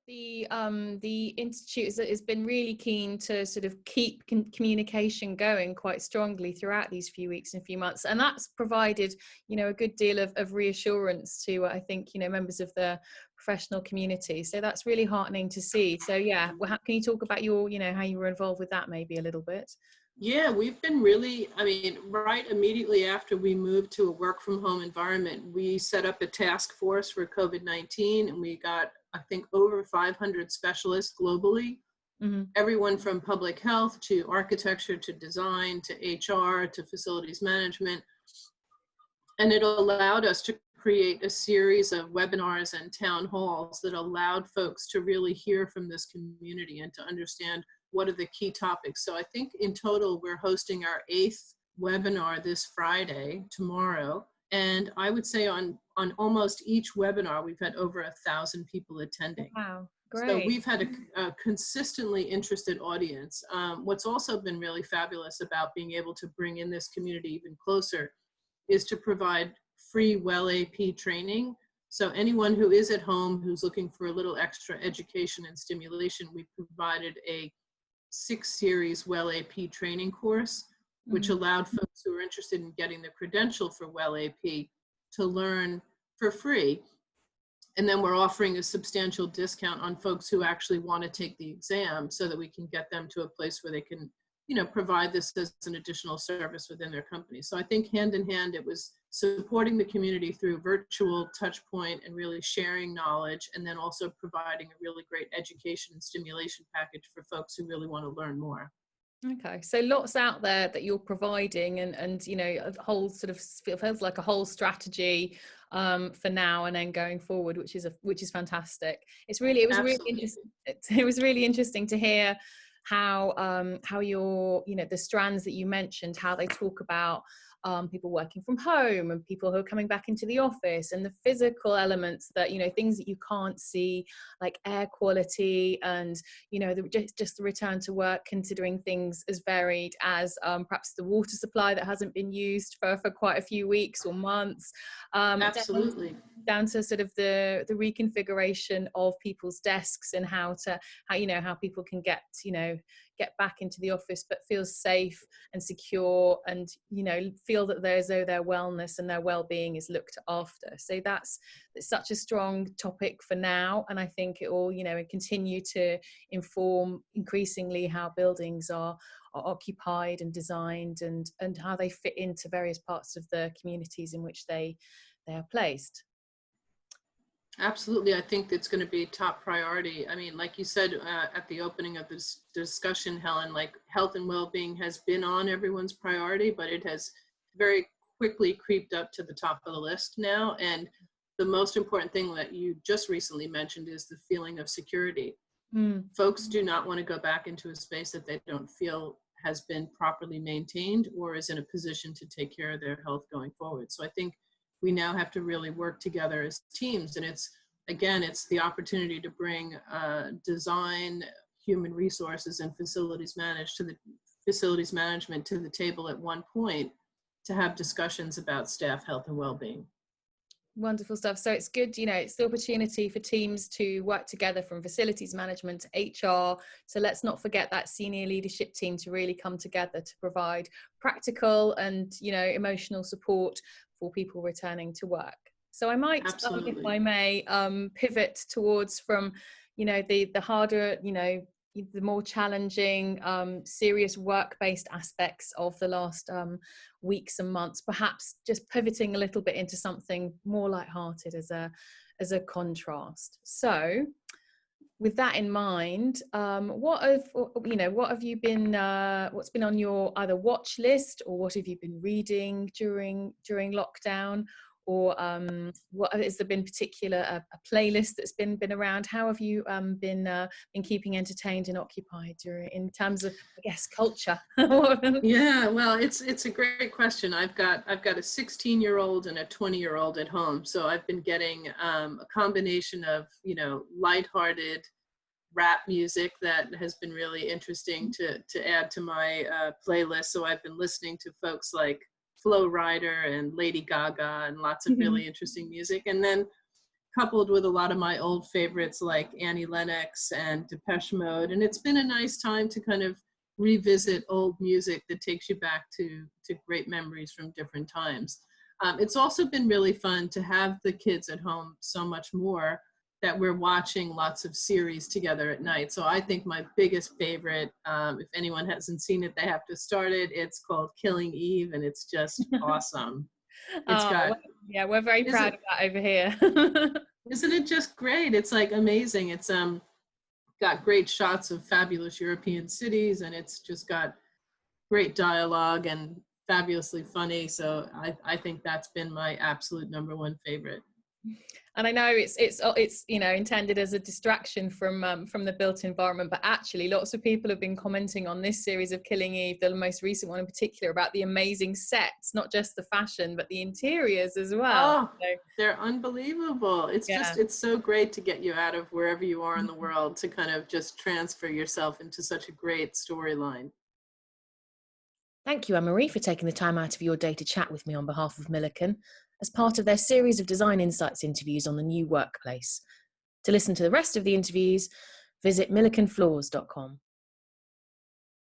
The institute has been really keen to sort of keep communication going quite strongly throughout these few weeks and few months, and that's provided, you know, a good deal of reassurance to, I think, you know, members of the professional community. So that's really heartening to see. So yeah, well, can you talk about your, you know, how you were involved with that maybe a little bit? Yeah, we've been really, I mean, right immediately after we moved to a work from home environment, we set up a task force for COVID-19, and we got, I think, over 500 specialists globally, Mm-hmm. everyone from public health to architecture to design to HR to facilities management. And it allowed us to create a series of webinars and town halls that allowed folks to really hear from this community and to understand what are the key topics. So I think in total, we're hosting our 8th webinar this Friday, tomorrow. And I would say on almost each webinar, we've had over 1,000 people attending. Wow, So great. we've had a consistently interested audience. What's also been really fabulous about being able to bring in this community even closer is to provide free Well AP training. So anyone who is at home who's looking for a little extra education and stimulation, we provided a 6-series Well AP training course, which allowed folks who are interested in getting the credential for Well AP to learn for free. And then we're offering a substantial discount on folks who actually want to take the exam so that we can get them to a place where they can, you know, provide this as an additional service within their company. So I think hand in hand, it was supporting the community through virtual touch point and really sharing knowledge, and then also providing a really great education and stimulation package for folks who really want to learn more. Okay, so lots out there that you're providing, and you know, a whole sort of feels like a whole strategy for now and then going forward, which is fantastic. It was really Absolutely. interesting. It was really interesting to hear how your, you know, the strands that you mentioned, how they talk about people working from home and people who are coming back into the office, and the physical elements that, you know, things that you can't see, like air quality, and, you know, just the return to work, considering things as varied as perhaps the water supply that hasn't been used for quite a few weeks or months. Absolutely. Down to sort of the reconfiguration of people's desks, and how you know, how people can get back into the office but feel safe and secure, and, you know, feel that their wellness and their well-being is looked after. So it's such a strong topic for now, and I think it will, you know, continue to inform increasingly how buildings are occupied and designed, and how they fit into various parts of the communities in which they are placed. Absolutely. I think it's going to be top priority. I mean, like you said at the opening of this discussion, Helen, like health and well-being has been on everyone's priority, but it has very quickly creeped up to the top of the list now. And the most important thing that you just recently mentioned is the feeling of security. Folks do not want to go back into a space that they don't feel has been properly maintained or is in a position to take care of their health going forward. So I think we now have to really work together as teams. And it's the opportunity to bring design, human resources, and facilities management to the table at one point to have discussions about staff health and well-being. Wonderful stuff. So it's good, you know, it's the opportunity for teams to work together, from facilities management to HR. So let's not forget that senior leadership team to really come together to provide practical and, you know, emotional support for people returning to work. So I might, if I may, pivot towards from, you know, the harder, you know, the more challenging, serious work-based aspects of the last weeks and months, perhaps just pivoting a little bit into something more lighthearted as a contrast. So with that in mind, what have you been, what's been on your either watch list, or what have you been reading during lockdown, or what has there been particular a playlist that's been around? How have you been keeping entertained and occupied in terms of, I guess, culture? Yeah, well, it's a great question. I've got a 16-year-old and a 20-year-old at home, so I've been getting a combination of, you know, lighthearted rap music that has been really interesting to add to my playlist. So I've been listening to folks like Flo Rida and Lady Gaga and lots of really interesting music. And then coupled with a lot of my old favorites like Annie Lennox and Depeche Mode. And it's been a nice time to kind of revisit old music that takes you back to great memories from different times. It's also been really fun to have the kids at home so much more that we're watching lots of series together at night. So I think my biggest favorite, if anyone hasn't seen it, they have to start it. It's called Killing Eve, and it's just awesome. It's Oh, got, well, yeah, we're very is proud it, of that over here. isn't it just great? It's like amazing. It's got great shots of fabulous European cities, and it's just got great dialogue and fabulously funny. So I think that's been my absolute number one favorite. And I know it's you know, intended as a distraction from the built environment, but actually lots of people have been commenting on this series of Killing Eve, the most recent one in particular, about the amazing sets, not just the fashion but the interiors as well. Oh, So, they're unbelievable. It's yeah. just, it's so great to get you out of wherever you are in the world to kind of just transfer yourself into such a great storyline. Thank you, Anne-Marie, for taking the time out of your day to chat with me on behalf of Milliken as part of their series of Design Insights interviews on the new workplace. To listen to the rest of the interviews, visit millikenfloors.com.